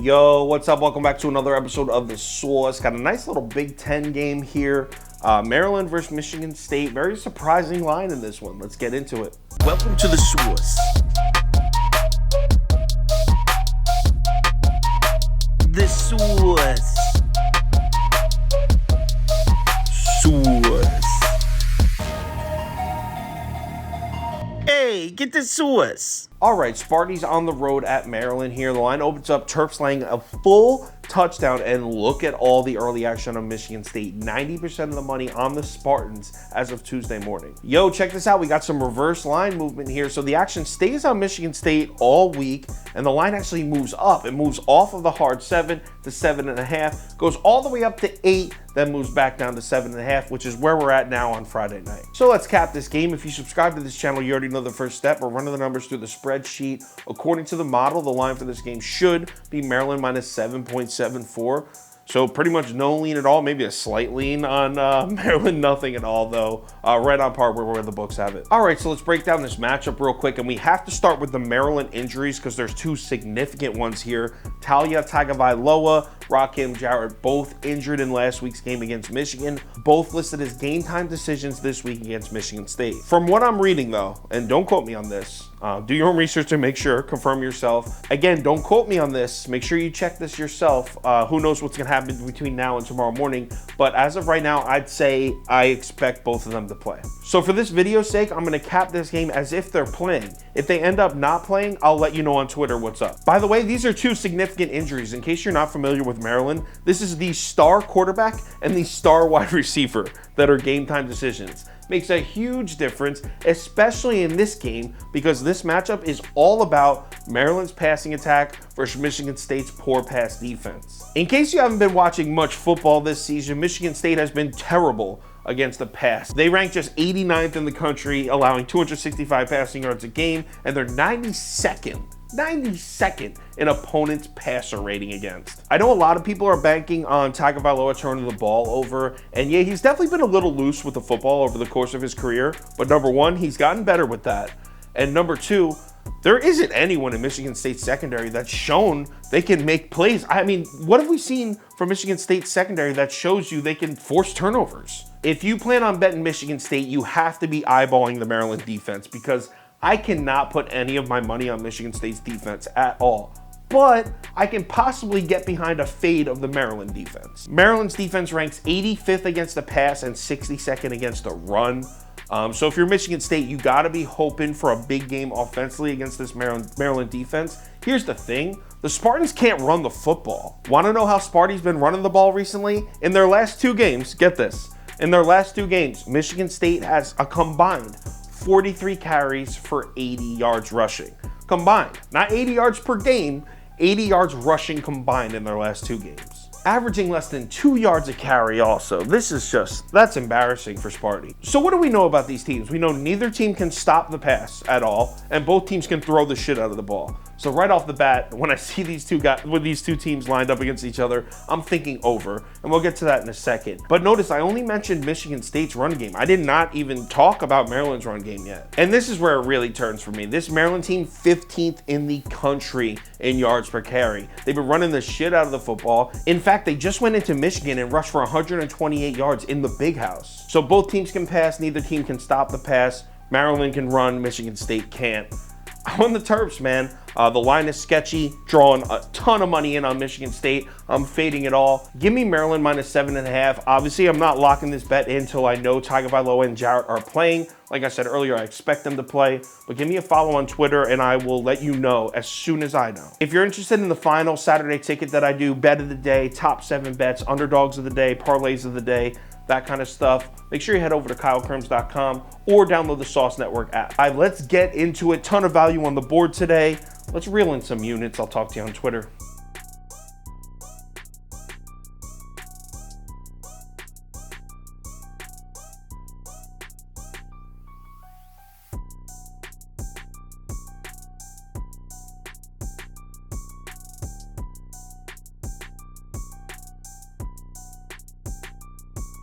Yo, what's up? Welcome back to another episode of The Sauce. Got a nice little Big Ten game here. Maryland versus Michigan State. Very surprising line in this one. Let's get into it. Welcome to The Sauce. The Sauce. Sauce. Hey, get the sauce. All right, Sparty's on the road at Maryland here. The line opens up, Terps laying a full touchdown, and look at all the early action on Michigan State. 90% of the money on the Spartans as of Tuesday morning. Yo, check this out. We got some reverse line movement here. So the action stays on Michigan State all week, and the line actually moves up. It moves off of the hard 7 to 7.5, goes all the way up to 8, then moves back down to 7.5, which is where we're at now on Friday night. So let's cap this game. If you subscribe to this channel, you already know the first step. We're running the numbers through the spreadsheet. According to the model, the line for this game should be Maryland minus 7.74. So pretty much no lean at all, maybe a slight lean on Maryland, nothing at all though. Right on par where the books have it. All right, so let's break down this matchup real quick, and we have to start with the Maryland injuries because there's two significant ones here. Talia Tagovailoa, Rakim Jarrett, both injured in last week's game against Michigan, both listed as game time decisions this week against Michigan State. From what I'm reading though, and don't quote me on this, do your own research and make sure, confirm yourself. Again, don't quote me on this, make sure you check this yourself. Who knows what's gonna happen between now and tomorrow morning, but as of right now, I'd say I expect both of them to play. So for this video's sake, I'm gonna cap this game as if they're playing. If they end up not playing, I'll let you know on Twitter what's up. By the way, these are two significant injuries. In case you're not familiar with Maryland, this is the star quarterback and the star wide receiver that are game time decisions. Makes a huge difference, especially in this game, because this matchup is all about Maryland's passing attack versus Michigan State's poor pass defense. In case you haven't been watching much football this season, Michigan State has been terrible against the pass. They rank just 89th in the country, allowing 265 passing yards a game, and they're 92nd in opponent's passer rating against. I know a lot of people are banking on Tagovailoa turning the ball over, and yeah, he's definitely been a little loose with the football over the course of his career, but number one, he's gotten better with that, and number two, there isn't anyone in Michigan State's secondary that's shown they can make plays. I mean, what have we seen from Michigan State's secondary that shows you they can force turnovers? If you plan on betting Michigan State, you have to be eyeballing the Maryland defense, because I cannot put any of my money on Michigan State's defense at all. But I can possibly get behind a fade of the Maryland defense. Maryland's defense ranks 85th against the pass and 62nd against the run. So if you're Michigan State, you gotta be hoping for a big game offensively against this Maryland defense. Here's the thing, the Spartans can't run the football. Wanna know how Sparty's been running the ball recently? In their last two games, get this, in their last two games, Michigan State has a combined 43 carries for 80 yards rushing. Combined, not 80 yards per game, 80 yards rushing combined in their last two games. Averaging less than 2 yards a carry also. This is just, that's embarrassing for Sparty. So what do we know about these teams? We know neither team can stop the pass at all, and both teams can throw the shit out of the ball. So right off the bat, when I see these two teams lined up against each other, I'm thinking over, and we'll get to that in a second. But notice I only mentioned Michigan State's run game. I did not even talk about Maryland's run game yet. And this is where it really turns for me. This Maryland team, 15th in the country in yards per carry. They've been running the shit out of the football. In fact, they just went into Michigan and rushed for 128 yards in the Big House. So both teams can pass, neither team can stop the pass. Maryland can run, Michigan State can't. I'm on the Terps, man. The line is sketchy, drawing a ton of money in on Michigan State. I'm fading it all. Give me Maryland minus 7.5. Obviously, I'm not locking this bet in until I know Tagovailoa and Jarrett are playing. Like I said earlier, I expect them to play, but give me a follow on Twitter and I will let you know as soon as I know. If you're interested in the final Saturday ticket that I do, bet of the day, top 7 bets, underdogs of the day, parlays of the day, that kind of stuff, make sure you head over to KyleKirms.com or download the Sauce Network app. All right, let's get into it. Ton of value on the board today. Let's reel in some units. I'll talk to you on Twitter.